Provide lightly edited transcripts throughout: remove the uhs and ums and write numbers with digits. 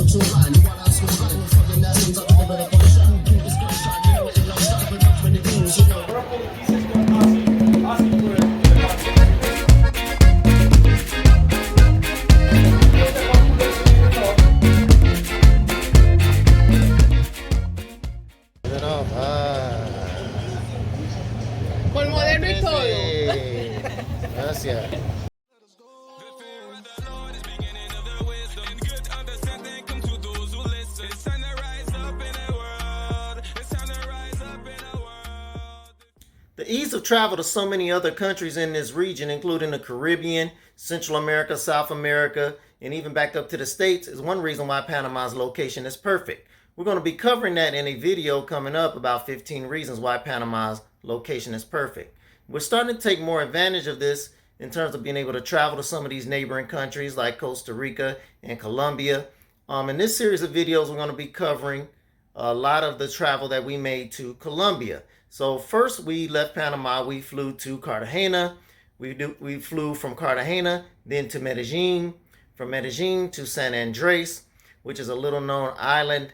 Con moderno y todo. Gracias. The ease of travel to so many other countries in this region, including the Caribbean, Central America, South America, and even back up to the States, is one reason why Panama's location is perfect. We're going to be covering that in a video coming up about 15 reasons why Panama's location is perfect. We're starting to take more advantage of this in terms of being able to travel to some of these neighboring countries like Costa Rica and Colombia. In this series of videos, we're going to be covering a lot of the travel that we made to Colombia. So first we left Panama, we flew to Cartagena. We flew from Cartagena, then to Medellin, from Medellin to San Andres, which is a little known island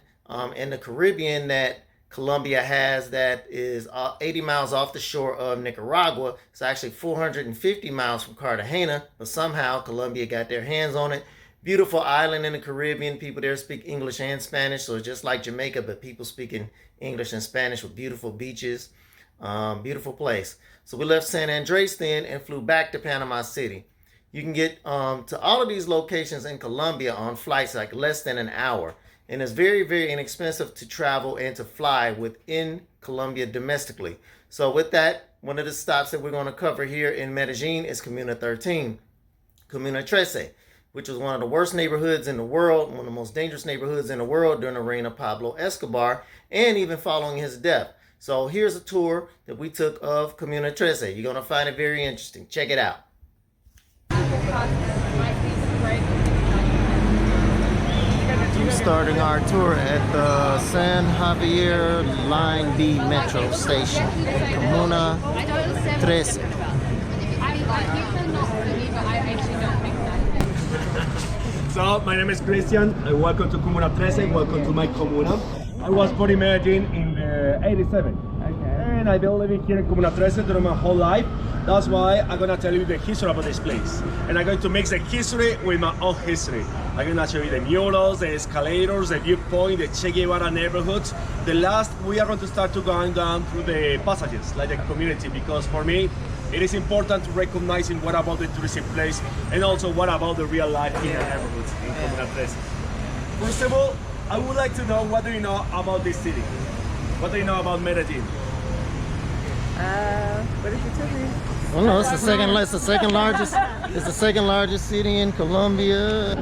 in the Caribbean that Colombia has that is 80 miles off the shore of Nicaragua. It's actually 450 miles from Cartagena, but somehow Colombia got their hands on it. Beautiful island in the Caribbean. People there speak English and Spanish, so it's just like Jamaica, but people speaking English and Spanish with beautiful beaches. Beautiful place. So we left San Andres then and flew back to Panama City. You can get to all of these locations in Colombia on flights like less than an hour. And it's very, very inexpensive to travel and to fly within Colombia domestically. So with that, one of the stops that we're going to cover here in Medellin is Comuna 13, Comuna 13, which was one of the worst neighborhoods in the world, one of the most dangerous neighborhoods in the world during the reign of Pablo Escobar, and even following his death. So here's a tour that we took of Comuna 13. You're going to find it very interesting. Check it out. We're starting our tour at the San Javier Line B Metro Station, Comuna 13. So, my name is Christian, and welcome to Comuna 13, welcome to my Comuna. I was born in Medellin in 87, and I've been living here in Comuna 13 during my whole life. That's why I'm gonna tell you the history about this place. And I'm going to mix the history with my own history. I'm gonna show you the murals, the escalators, the viewpoint, the Che Guevara neighborhoods. The last, we are going to start to going down through the passages, like the community, because for me, it is important to recognize what about the touristic place and also what about the real life in the neighborhoods in Comuna 13. First of all, I would like to know what do you know about this city? What do you know about Medellin? What did you tell me? Well, no, it's the second largest city in Colombia.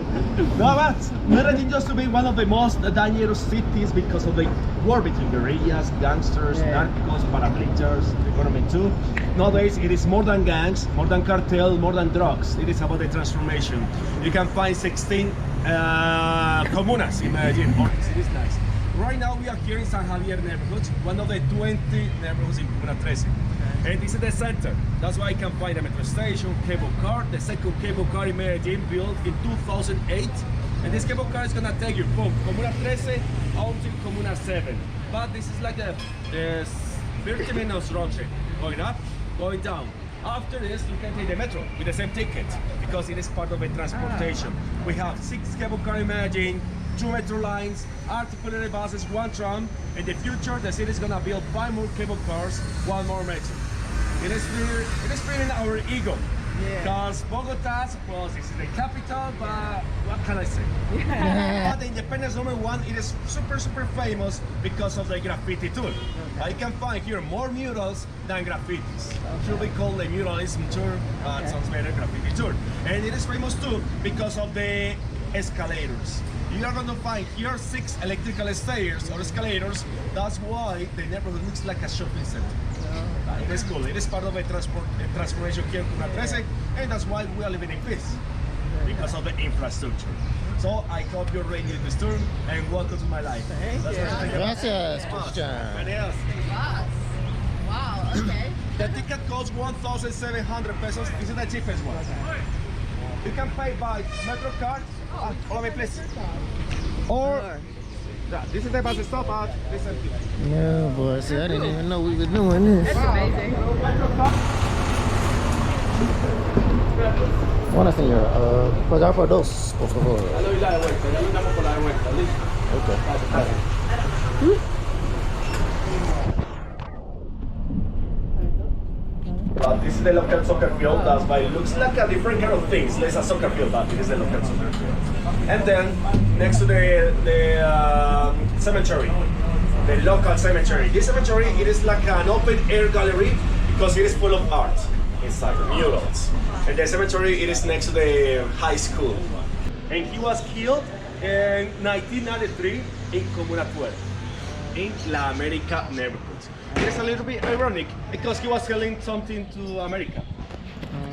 No, but Medellin used to be one of the most dangerous cities because of the war between guerrillas, gangsters, narcos, paramilitaries, the government too. Nowadays, it is more than gangs, more than cartel, more than drugs. It is about the transformation. You can find 16 comunas in Medellin. It is nice. Right now, we are here in San Javier neighborhood, one of the 20 neighborhoods in Comuna 13. And this is the center. That's why I can find a metro station, cable car, the second cable car in Medellin built in 2008. And this cable car is gonna take you from Comuna 13 out to Comuna 7. But this is like a 30 minutes road trip. Going up, going down. After this, you can take the metro with the same ticket because it is part of a transportation. We have 6 cable cars in Medellin, 2 metro lines, articulated buses, 1 tram. In the future, the city is gonna build 5 more cable cars, 1 more metro. It is feeling our ego. Because Bogota, suppose this is the capital, but what can I say? But the Independence Moment 1, it is super famous because of the graffiti tour. I can find here more murals than graffitis. It should be called the muralism tour, but sounds better, graffiti tour. And it is famous too because of the escalators. You are going to find here 6 electrical stairs or escalators. That's why the neighborhood looks like a shopping center. It is cool. It is part of a transformation here in Comuna 13, and that's why we are living in peace, because of the infrastructure. So I hope you're ready to this tour, and welcome to my life. Gracias, Christian. Wow, okay. The ticket costs 1,700 pesos. This is the cheapest one. You can pay by Metro card. Follow me, please. Or this is the bus stop at this empty. Yeah, boy. See, I didn't even know we were doing this. That's amazing. Buenas, señora. Pagar por dos, por favor. Ya le doy la de vuelta, ya le damos por la de vuelta, listo. Okay. This is the local soccer field. That's why it looks like a different kind of things. It's a soccer field, but it is the local soccer field. And then next to the cemetery, the local cemetery. This cemetery, it is like an open air gallery because it is full of art inside, murals. And the cemetery, it is next to the high school. And he was killed in 1993 in Comuna 12, in La America neighborhood. It is a little bit ironic because he was selling something to America.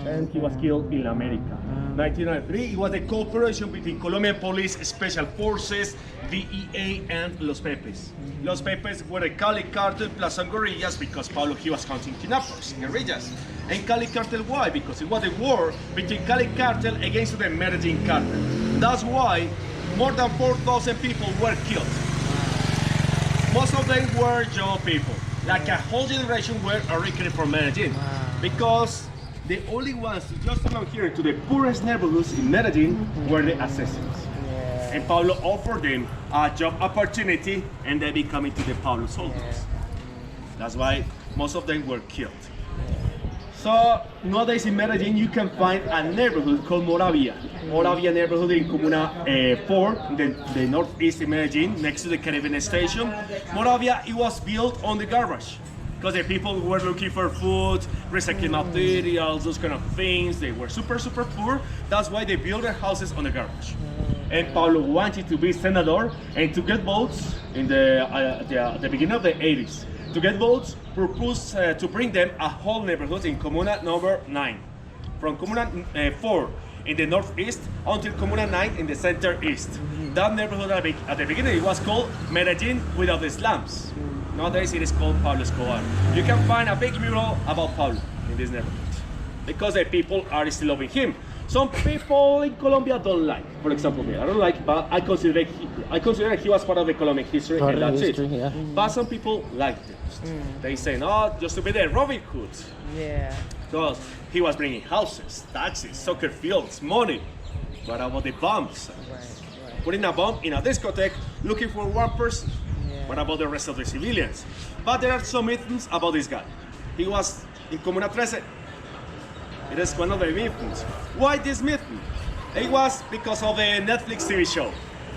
And he was killed in La America. 1993, it was a cooperation between Colombian Police Special Forces, VEA, and Los Pepes. Los Pepes were a Cali cartel plus some guerrillas because Pablo, he was hunting kidnappers, guerrillas. And Cali cartel, why? Because it was a war between Cali cartel against the Medellin cartel. That's why more than 4,000 people were killed. Most of them were young people. Like a whole generation were originated from Medellin. Because the only ones just around here into the poorest neighborhoods in Medellin were the assassins. And Pablo offered them a job opportunity and they became into the Pablo soldiers. That's why most of them were killed. So nowadays in Medellin you can find a neighborhood called Moravia. Moravia neighborhood in Comuna 4, the northeast in Medellin, next to the Caribbean station. Moravia, it was built on the garbage. Because the people were looking for food, recycling materials, those kind of things. They were super poor. That's why they built their houses on the garbage. And Pablo wanted to be senator and to get votes in the beginning of the 80s. To get votes, proposed to bring them a whole neighborhood in Comuna number 9. From Comuna 4 in the northeast until Comuna 9 in the center east. That neighborhood at the beginning it was called Medellin without the slums. Nowadays it is called Pablo Escobar. You can find a big mural about Pablo in this neighborhood because the people are still loving him. Some people in Colombia don't like, for example me, I don't like, but I consider he was part of the Colombian history and that's it. Yeah. But some people liked it. They say, no, just to be the Robin Hood. Yeah. Because he was bringing houses, taxes, soccer fields, money. What about the bombs? Right. Putting a bomb in a discotheque looking for one person. Yeah. What about the rest of the civilians? But there are some myths about this guy. He was in Comuna 13. It is one of the myths. Why this myth? It was because of the Netflix TV show.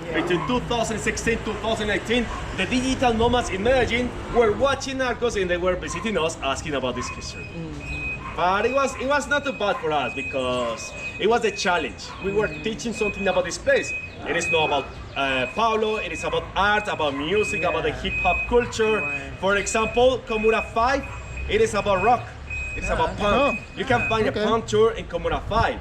Yeah. Between 2016 and 2019, the digital nomads in Medellin were watching Narcos and they were visiting us asking about this history. But it was not too bad for us because it was a challenge. We were teaching something about this place. It is not about Pablo, it is about art, about music, about the hip hop culture. Right. For example, Comuna 5, it is about rock. It's about punk. You can find a punk tour in Comuna 5.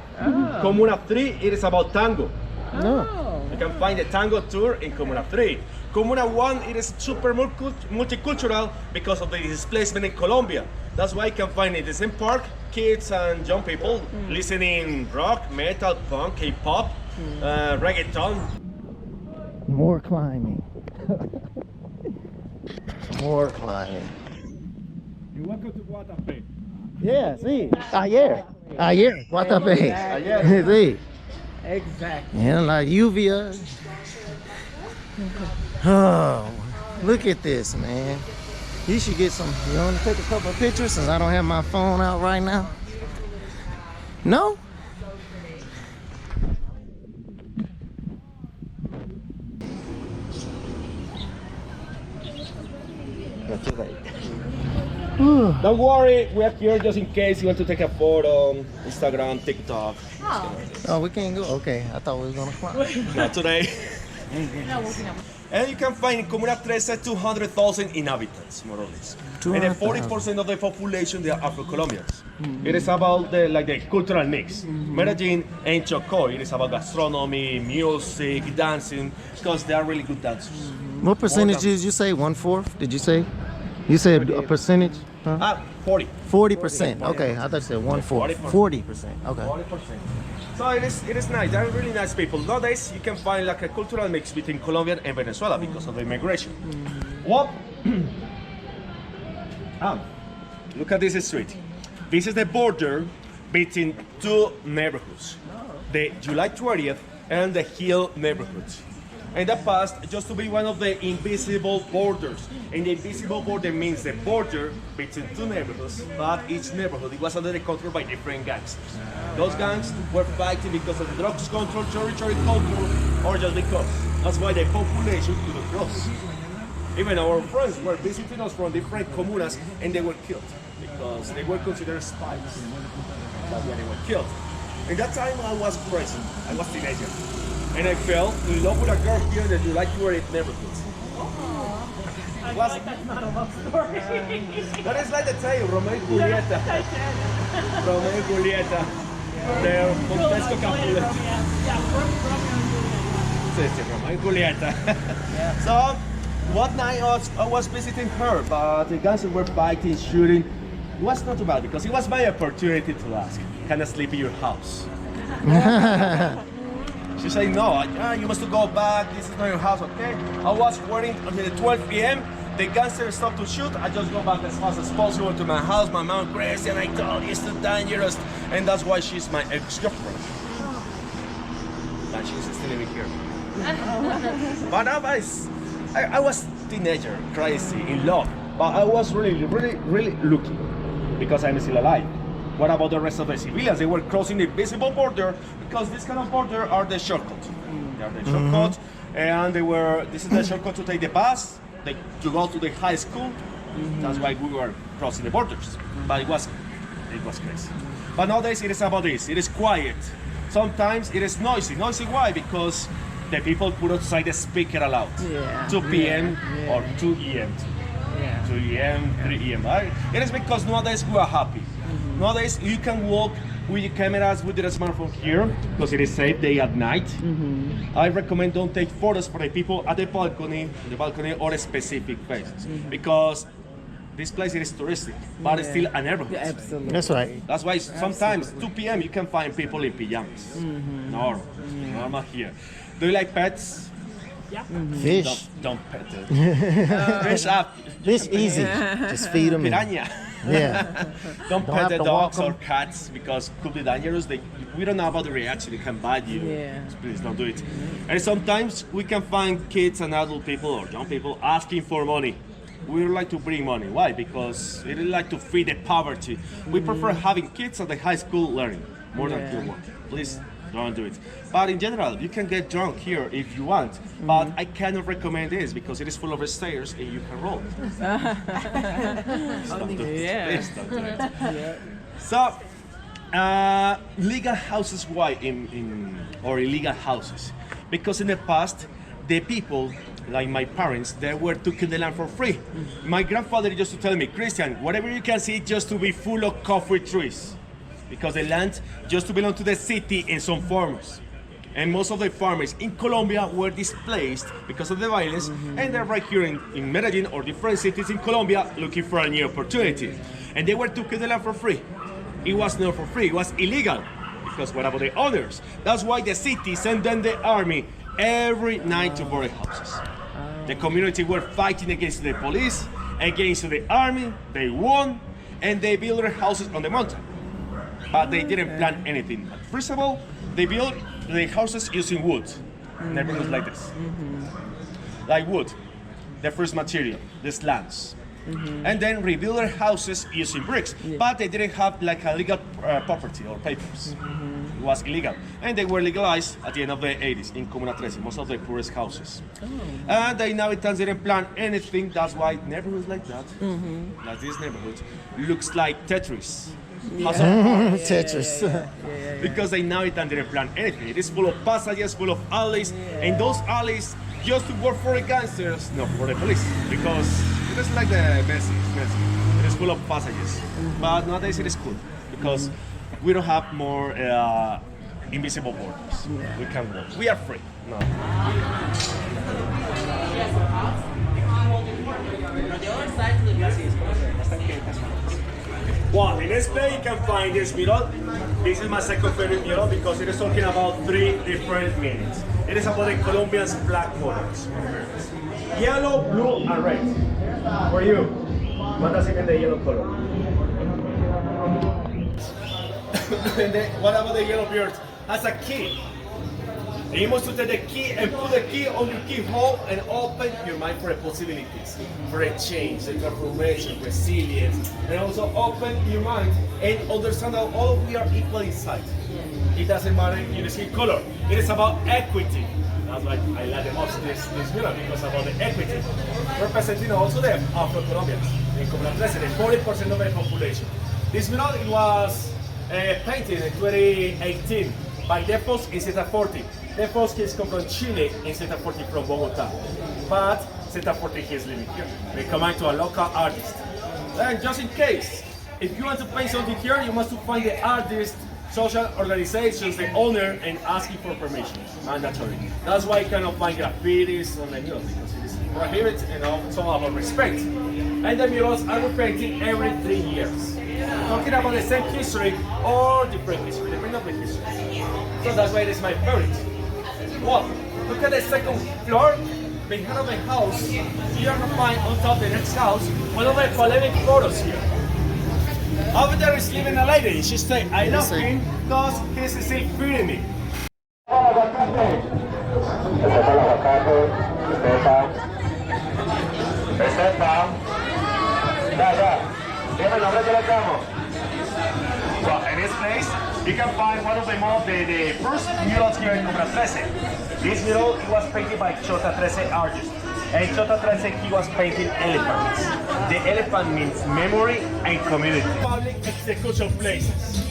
Comuna 3, it is about tango. You can find a tango tour in Comuna 3. Comuna 1, it is super multicultural because of the displacement in Colombia. That's why you can find in the same park kids and young people listening rock, metal, punk, K-pop, reggaeton. More climbing. More climbing. You're welcome to Guatapé. Yeah, sí. Ayer, Guatapé. Ayer. Sí. Exactly. Yeah, like Uvia. Oh, look at this, man. You should get some. You want to take a couple of pictures since I don't have my phone out right now? No? Don't worry, we're here just in case you want to take a photo, Instagram, TikTok. Oh, we can't go? Okay, I thought we was gonna climb. Not today. And you can find in Comuna 13 200,000 inhabitants, more or less. And then 40% of the population, they are Afro-Colombians. It is about the cultural mix. Medellin and Chocó, it is about gastronomy, music, dancing, because they are really good dancers. What percentage did you say? 1/4? Did you say? You said a percentage? Huh? 40. 40%. Okay, I thought you said 1/4. 40%. Okay. 40%. So it is nice. They're really nice people. Nowadays, you can find like a cultural mix between Colombia and Venezuela because of the immigration. What? Look at this street. This is the border between two neighborhoods, the July 20th and the Hill neighborhoods. In the past, just to be one of the invisible borders. And the invisible border means the border between two neighborhoods, but each neighborhood it was under the control by different gangs. Those gangs were fighting because of the drugs control, territory control, or just because. That's why the population couldn't cross. Even our friends were visiting us from different comunas and they were killed because they were considered spies. That's why they were killed. In that time I was present, I was teenager. And I fell in love with a girl here in the July 20th neighborhood. That's not a love story. That is like the tale, Romeo and Julieta. Romeo and Julieta. They're Montesco Capulet. Romeo and Julieta. So, one night I was visiting her, but the guys were fighting, shooting. It was not too bad because it was my opportunity to ask, can I sleep in your house? She said, no, you must go back, this is not your house, okay? I was waiting until 12 p.m. The gangster stopped to shoot. I just go back as fast as possible to my house. My mom crazy and I told you it's too dangerous. And that's why she's my ex-girlfriend. And she's still living here. But I was teenager, crazy, in love. But I was really lucky because I'm still alive. What about the rest of the civilians? They were crossing the invisible border because this kind of border are the shortcut. They are the shortcut, and this is the shortcut to take the bus, to go to the high school. That's why we were crossing the borders. But it was crazy. But nowadays it is about this. It is quiet. Sometimes it is noisy. Noisy why? Because the people put outside the speaker aloud. 2 p.m. or 2 a.m. 2 a.m., 3 a.m. Right? It is because nowadays we are happy. Nowadays you can walk with your cameras with your smartphone here because it is safe day at night. I recommend don't take photos for the people at the balcony or specific places because this place is touristic, but it's still a neighborhood. Absolutely. That's right. That's why sometimes 2 p.m. you can find people in pajamas. Normal here. Do you like pets? Yeah. Fish. Don't pet it. Fish up. Fish easy. Just feed them. Piranha. Yeah. Don't pet have the to dogs walk or 'em. cats because could be dangerous. We don't know about the reaction. It can bite you. Yeah. Please don't do it. And sometimes we can find kids and adult people or young people asking for money. We would like to bring money. Why? Because we like to feed the poverty. We prefer having kids at the high school learning more than field work. Please don't do it. But in general, you can get drunk here if you want. But I cannot recommend this because it is full of stairs and you can roll. Please don't do it. Please don't do it. So, legal houses, why or illegal houses? Because in the past, the people, like my parents, they were taking the land for free. My grandfather used to tell me, Christian, whatever you can see, just to be full of coffee trees. Because the land just to belong to the city and some farmers. And most of the farmers in Colombia were displaced because of the violence, and they're right here in Medellin or different cities in Colombia looking for a new opportunity. And they were taking the land for free. It was not for free, it was illegal. Because what about the owners? That's why the city sent them the army every night to burn houses. The community were fighting against the police, against the army, they won, and they built their houses on the mountain. But they didn't plan anything. First of all, they built the houses using wood. Neighborhoods like this. Like wood, the first material, the slabs. And then rebuild their houses using bricks. But they didn't have like a legal property or papers. It was illegal. And they were legalized at the end of the 80s in Comuna 13, most of the poorest houses. And the inhabitants didn't plan anything. That's why neighborhoods like that, like this neighborhood, looks like Tetris. Tetris. Because they now didn't plan anything. It is full of passages, full of alleys, and those alleys just to work for the gangsters, not for the police. Because it is like the messy. It is full of passages. But nowadays it is cool because we don't have more invisible borders. We can work. We are free. No. Well, in this play you can find this mural. This is my second favorite mural because it is talking about three different meanings. It is about the Colombians' black colors. Yellow, blue, and red. For you, what does it mean the yellow color? And then, what about the yellow bird? As a key. You must take the key and put the key on your keyhole and open your mind for the possibilities, for a change, the transformation, resilience, and also open your mind and understand that all of we are equal inside. It doesn't matter your skin color. It is about equity. That's why I like the most this mural, because about the equity. Representing also the Afro-Colombians in Comuna 13, 40% of the population. This mural it was painted in 2018 by Defos in Z40. Defos kids come from Chile and Z40 from Bogota. But Z40 is living here. We combine to a local artist. And just in case, if you want to paint something here, you must find the artist, social organizations, the owner, and asking for permission. Mandatory. That's why you cannot find graffitis on the murals, because it is prohibited and also about respect. And the murals are repainted every 3 years. Talking about the same history or different history, depending on the history. So that's why it is my favorite. Well, look at the second floor, behind of the house. Here you can find on top of the next house one of the polemic photos here. Over there is living a lady. She said, I love him because he's still feeding me. Well, in this place, you can find one of the first murals here in Comuna 13. This mural it was painted by Chota 13 artist. And Chota 13 he was painting elephants. The elephant means memory and community. Public execution places.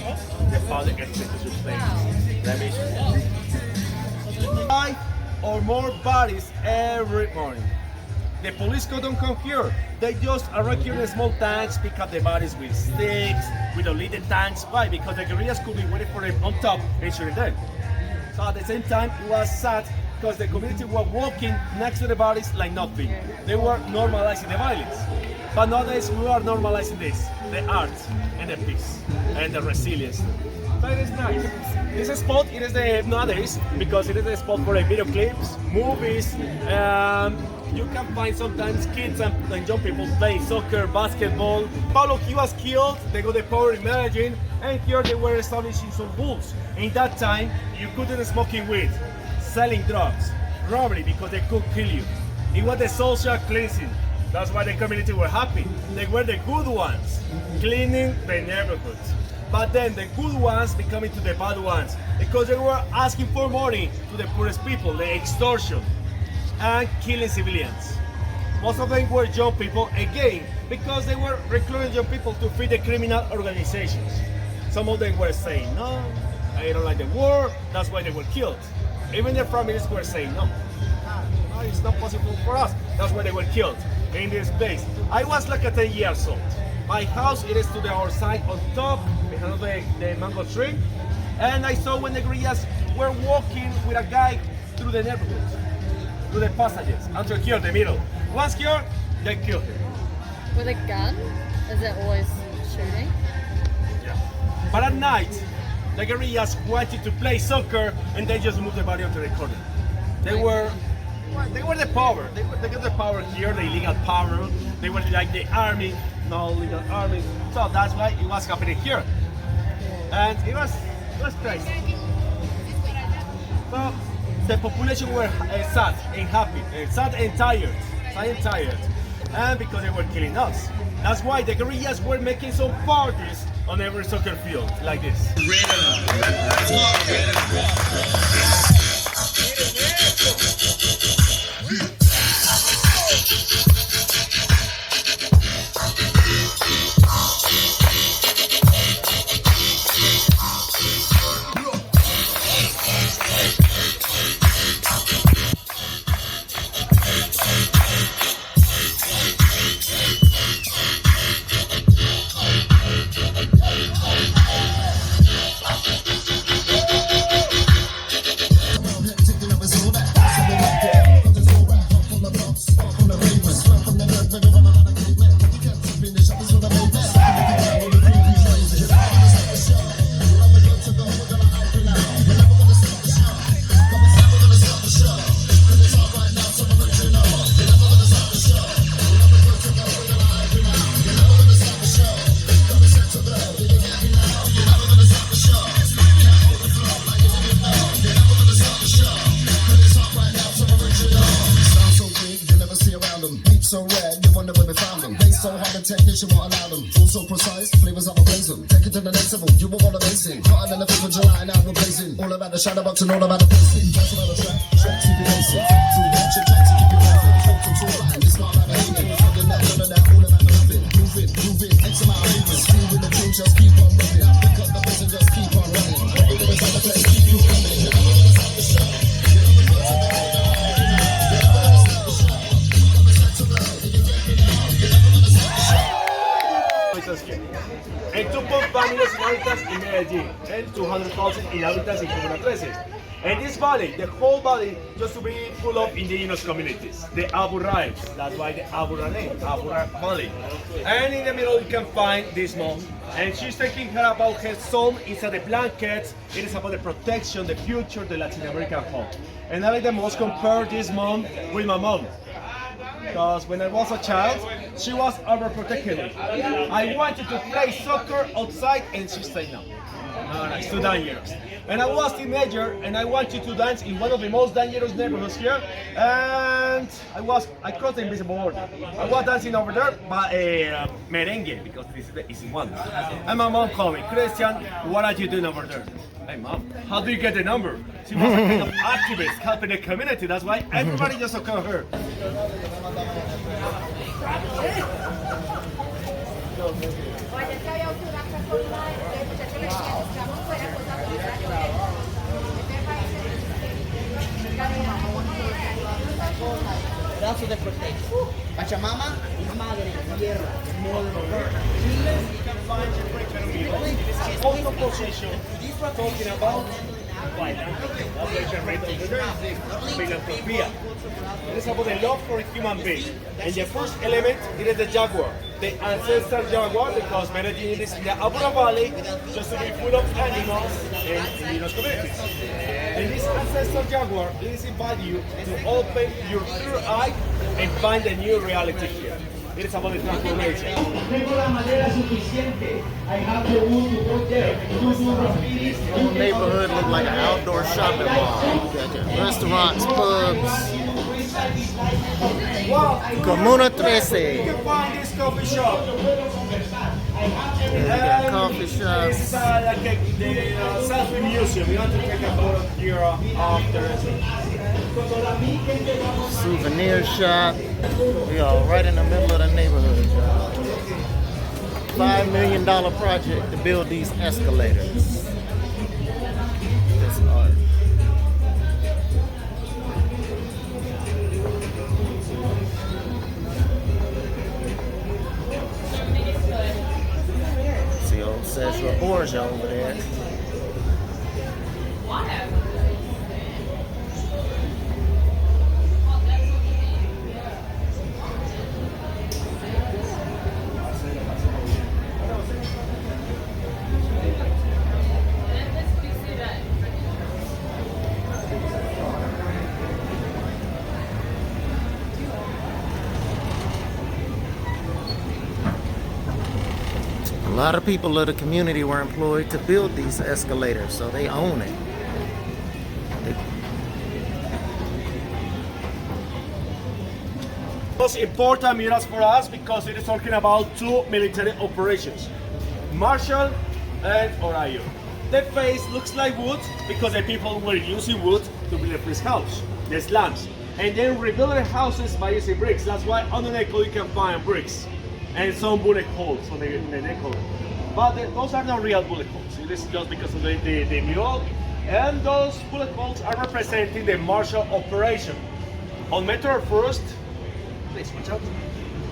The public execution places. Let me show you. 5 or more bodies every morning. The police don't come here. They just arrive here in small tanks, pick up the bodies with sticks, we don't lead the tanks. Why? Because the guerrillas could be waiting for them on top and shooting them. So at the same time, it was sad because the community were walking next to the bodies like nothing. They were normalizing the violence. But nowadays, we are normalizing this, the art and the peace and the resilience. So it is nice. This spot, it is the nowadays, because it is the spot for the video clips, movies. You can find sometimes kids and young people playing soccer, basketball. Pablo, he was killed, they got the power in Medellin, and here they were establishing some rules. In that time, you couldn't smoke weed, selling drugs, robbery, because they could kill you. It was the social cleansing. That's why the community were happy. They were the good ones, cleaning the neighborhoods. But then the good ones becoming to the bad ones, because they were asking for money to the poorest people, the extortion, and killing civilians. Most of them were young people, again, because they were recruiting young people to feed the criminal organizations. Some of them were saying, no, I don't like the war, that's why they were killed. Even their families were saying, no, it's not possible for us, that's why they were killed in this place. I was like 10 years old. My house, it is to the other side on top, behind the mango tree. And I saw when the guerrillas were walking with a guy through the neighborhood, through the passages, until here, the middle. Once here, they killed him. With a gun? Is it always shooting? Yeah. But at night, the guerrillas wanted to play soccer and they just moved the body onto the corner. They were the power. They got the power here, the illegal power. They were like the army, no legal army. So that's why it was happening here. And it was crazy. So the population were sad and happy, sad and tired, and because they were killing us. That's why the guerrillas were making some parties on every soccer field, like this. she won't allow them. All so precise, flavors of a blazing. Take it to the next level, you will want amazing. Hot and the 5th of July, now we're blazing. All about the shadow box and all about the pacing. Just another track to be racing. To watch your track to keep you moving. Talk to line, it's not about the hating. Fucking that, none of that, all about the loving. Move it, X amount of moving. Screw in the tune, just keep on moving. Pick up the bass and just keep on running. All the way to the place, keep you coming. You never gonna stop the show. En 2.5 million inhabitants in Medellin and 200,000 inhabitants in Comuna 13. And this valley, the whole valley, just to be full of indigenous communities. The Aburrais, that's why the Abura name, Abura Valley. And in the middle you can find this mom. And she's taking care about her son inside the blankets. It is about the protection, the future, the Latin American home. And I like the most compare this mom with my mom. Because when I was a child, she was overprotected. I wanted to play soccer outside and she said no. No, it's too dangerous. And I was a teenager and I wanted to dance in one of the most dangerous neighborhoods here. And I crossed the invisible border. I was dancing over there by a merengue because this is the easy one. And my mom called me, Christian, what are you doing over there? Hey mom, how do you get the number? She was a kind of activist helping the community. That's why everybody just look at her. Pedazo de protection. Pachamama is madre, tierra, mother of earth. Also position talking about philanthropy. It is about the love for a human being. And the first element is the jaguar, the ancestral jaguar, because Medellin is in the Abura Valley, just to be full of animals and indigenous communities. And this ancestral jaguar is invite you to open your third eye and find a new reality here. It is about the transformation. The whole neighborhood look like an outdoor shopping mall. You got your restaurants, pubs. Comuna 13. You can find this coffee shop. Yeah, you got coffee shops. This is like the selfie museum. You want to take a photo here after. Souvenir shop. We are right in the middle of the neighborhood. $5 million project to build these escalators. This art. See old Cesar Borgia over there. A lot of people of the community were employed to build these escalators, so they own it. Most important mirrors for us because it is talking about two military operations, Marshall and Ohio. The face looks like wood because the people were using wood to build the first house, the slums, and then rebuild their houses by using bricks. That's why on the neck you can find bricks and some bullet holes on the neck hole. But those are not real bullet holes. It is just because of the mural. And those bullet holes are representing the Marshall operation. On Metro 1st, please watch out.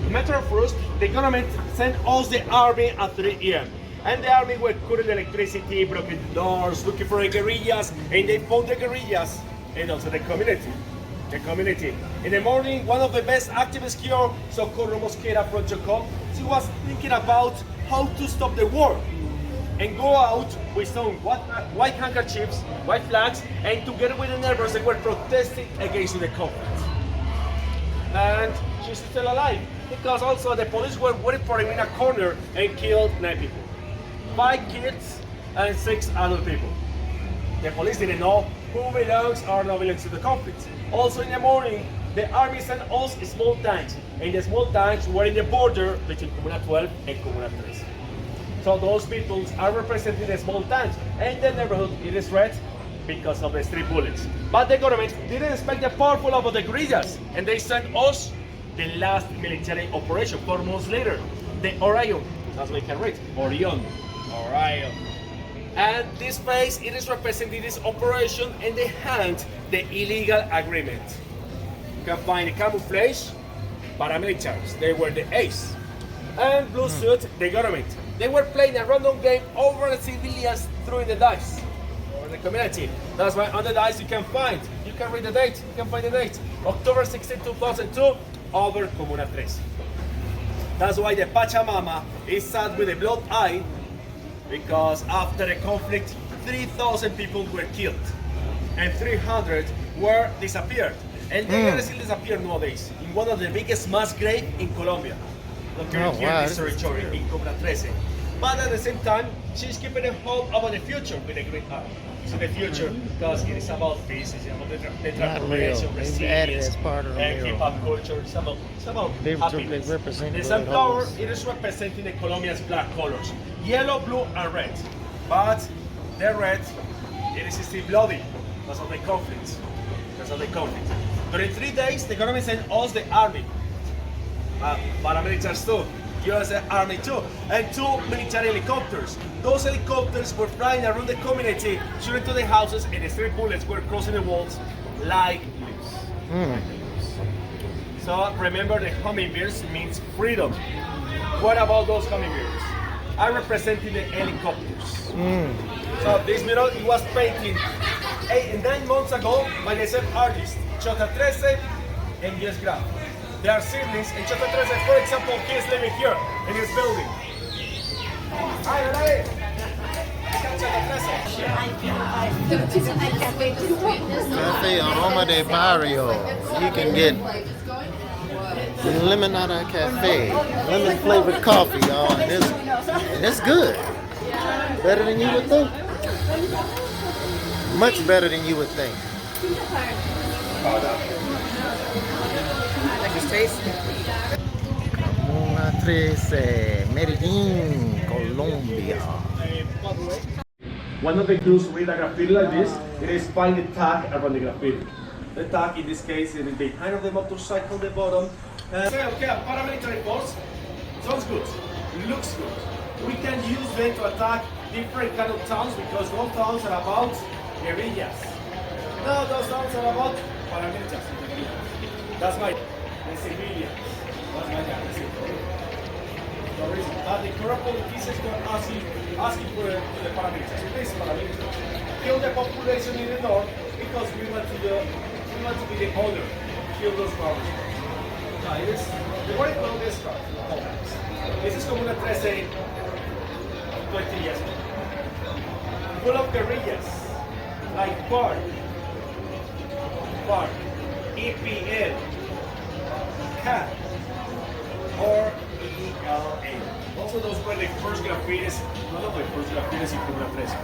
On Metro 1st, the government sent us the army at 3 a.m. And the army were cutting electricity, broken doors, looking for the guerrillas, and they found the guerrillas and also the community. In the morning, one of the best activists here, Socorro Mosquera from Chocó, she was thinking about how to stop the war and go out with some white handkerchiefs, white flags, and together with the neighbors, they were protesting against the conflict. And she's still alive because also the police were waiting for him in a corner and killed 9 people, 5 kids and 6 adult people. The police didn't know who belongs or not belongs to the conflict. Also in the morning, the army sent us small tanks, and the small tanks were in the border between Comuna 12 and Comuna 13. So those people are representing the small tanks, and the neighborhood it is red because of the street bullets. But the government didn't expect the powerful of the guerrillas, and they sent us the last military operation 4 months later, the Orion. That's what we can read, Orion. Orion. And this phase, it is representing this operation, and they hand the illegal agreement. You can find the camouflage, paramilitaries, they were the ace. And blue suit, the government. They were playing a random game over the civilians through the dice, or the community. That's why on the dice you can read the date, you can find the date. October 16, 2002, over Comuna 3. That's why the Pachamama is sad with a blood eye, because after the conflict, 3,000 people were killed and 300 were disappeared. And they are still disappeared nowadays in one of the biggest mass graves in Colombia, located here in this territory, in Comuna 13. But at the same time, she's keeping a hope about the future with a great art. So the future, because it is about peace, it's about the transformation, resilience, and hip-hop culture, it's about happiness. The sunflower, it is representing the Colombia's black colors, yellow, blue, and red. But the red, it is still bloody because of the conflict. During 3 days, the government sent us the army, paramilitaries too, US Army too, and 2 military helicopters. Those helicopters were flying around the community, shooting to the houses, and the street bullets were crossing the walls like leaves. So remember, the hummingbirds means freedom. What about those hummingbirds? I'm representing the helicopters. So this mural, it was painted 9 months ago by the same artist, Chota 13 and Yes Graf. They are siblings, and Chota 13, for example, he is living here in this building. Hi, Cafe Aroma de Barrio. You can get Limonada Cafe, lemon flavored coffee, y'all, and it's good. Better than you would think. Much better than you would think. Comuna 13, Medellin, Colombia. One of the clues to read a graffiti like this, it is find the tag around the graffiti. The tag in this case is behind of the motorcycle, the bottom. Okay, paramilitary force. Sounds good. Looks good. We can use them to attack different kind of towns, because those towns are about guerrillas. No, those towns are about paramilitaries. That's my civilian. That's my guy. The corrupt politicians are asking for the paramilitaries. So this paramilitary. Kill the population in the north, because we want to be the owner. Kill those farmers. The one in Colombia is right. This is Comuna 13 20 years ago. Full of guerrillas, like FARC, EPL, CAT, or ELA. Also, those were the first graffitis, one of the first graffitis in Comuna 13.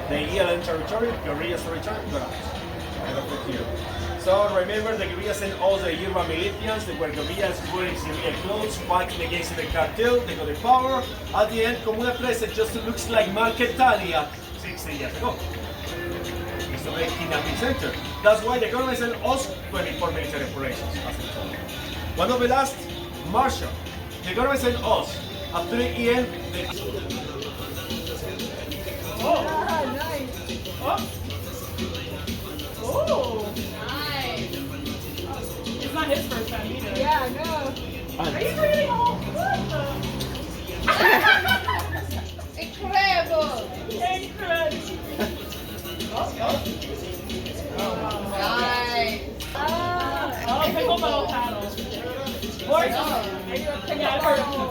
The ELN territory, guerrillas territory, So remember, the guerrillas sent all the urban militias. They were guerrillas wearing civilian clothes, fighting against the cartel. They got the power. At the end, Comuna 13 just looks like Marquetalia 60 years ago. It's a very kidnapping center. That's why the government sent us 24 military operations, as I told you. One of the last, Marshall. The government sent us at 3 a.m. Nice. Oh, Nice. it's not his first time either. Yeah, no. Are you reading all? Incredible. Incredible. Nice. Oh, pickleball paddle. Are you a pickleball?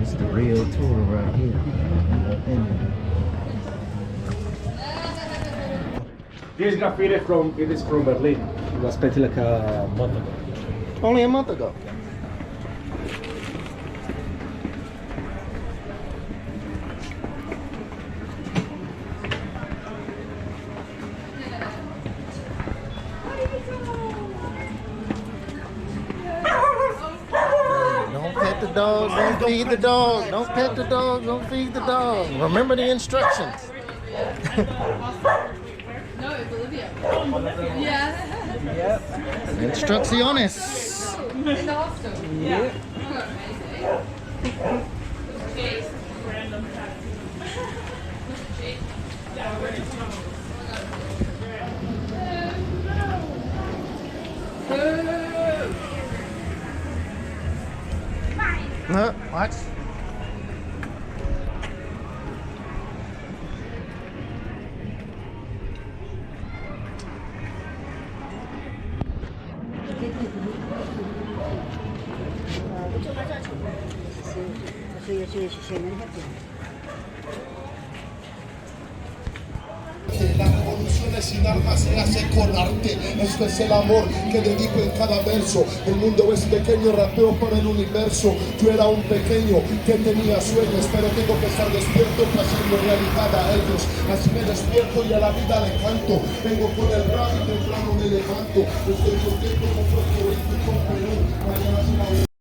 It's the real tour right here. This graffiti it is from Berlin. was painted like a month ago. Only a month ago. Don't pet the dog, don't feed the dog. Don't pet the dog, don't feed the dog. Remember the instructions. No, it's Bolivia. Yeah. Instrucciones. In the hostel. Yeah. Oh, amazing. Random No, watch. La revolución es sin armas, se hace con arte. Esto es el amor que dedico en cada verso. El mundo es pequeño, rapeo por el universo. Yo era un pequeño que tenía sueños, pero tengo que estar despierto para hacerlo realidad a ellos. Así me despierto y a la vida le canto. Vengo con el rap y temprano me levanto. Estoy contento con Puerto Rico y con Perú. Mañana será